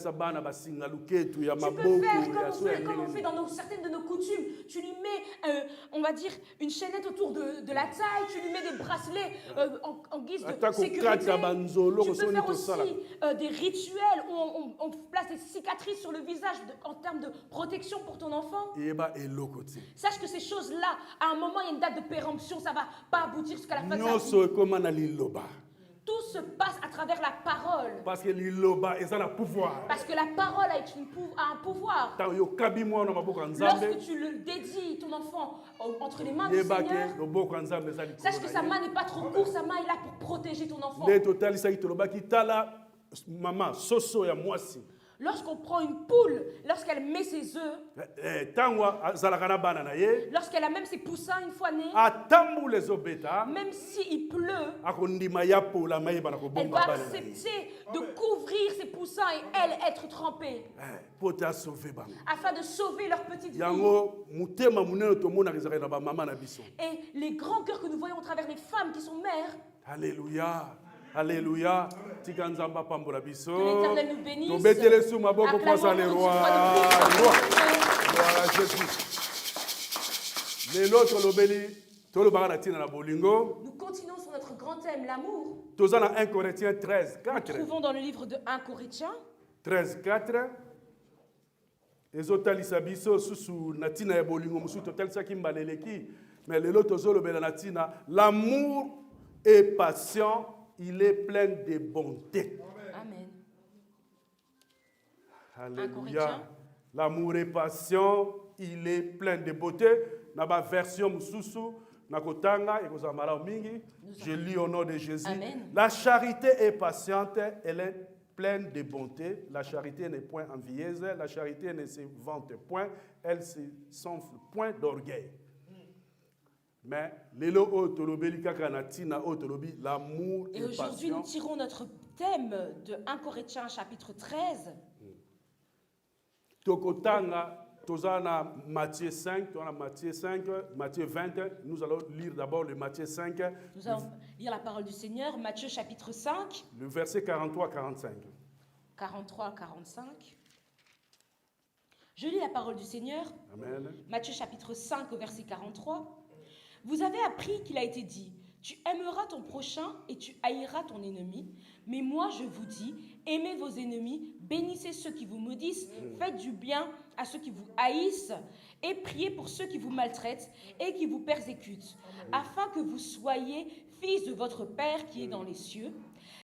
Tu peux faire comme on fait dans certaines de nos coutumes. Tu lui mets, on va dire, une chaînette autour de la taille, tu lui mets des bracelets en guise de sécurité. Tu peux faire aussi des rituels où on place des cicatrices sur le visage en termes de protection pour ton enfant. Sache que ces choses-là, à un moment, il y a une date de péremption, ça ne va pas aboutir jusqu'à la fin de sa vie. Tout se passe à travers la parole. Parce que l'iloba est un pouvoir. Parce que la parole a un pouvoir. Lorsque tu le dédies, ton enfant, entre les mains du Seigneur, sache que sa main n'est pas trop courte, sa main est là pour protéger ton enfant. Lorsqu'on prend une poule, lorsqu'elle met ses œufs, lorsqu'elle a même ses poussins une fois nés, même s'il pleut, elle va accepter de couvrir ses poussins et elle être trempée afin de sauver leur petite vie. Et les grands cœurs que nous voyons à travers les femmes qui sont mères. Alléluia. Alléluia. Que l'Éternel nous bénisse. Acclamons le roi. Gloire à Jésus. Nous continuons sur notre grand thème, l'amour. Nous sommes dans 1 Corinthiens 13, 4. Nous trouvons dans le livre de 1 Corinthiens 13, 4. Ezotalisa biso susu natina ya bolingo musu totalisa kimbaleleki. Mais le lot ozolobela natina, l'amour est patient. Il est plein de bonté. Amen. Alléluia. L'amour est patient. Il est plein de beauté. Dans ma version mususu, nakotanga ekozamala mingi. Je lis au nom de Jésus. Amen. La charité est patiente. Elle est pleine de bonté. La charité n'est point envieuse. La charité ne se vante point. Elle ne se s'enfle point d'orgueil. Mais l'amour est patient. Et aujourd'hui, nous tirons notre thème de 1 Corinthiens chapitre 13. Tokotanga, tozana Matthieu 5, Matthieu 20. Nous allons lire d'abord le Matthieu 5. Nous allons lire la parole du Seigneur, Matthieu chapitre 5. Le verset 43-45. 43-45. Je lis la parole du Seigneur. Amen. Matthieu chapitre 5, verset 43. Vous avez appris qu'il a été dit, tu aimeras ton prochain et tu haïras ton ennemi. Mais moi, je vous dis, aimez vos ennemis, bénissez ceux qui vous maudissent, faites du bien à ceux qui vous haïssent et priez pour ceux qui vous maltraitent et qui vous persécutent, afin que vous soyez fils de votre Père qui est dans les cieux.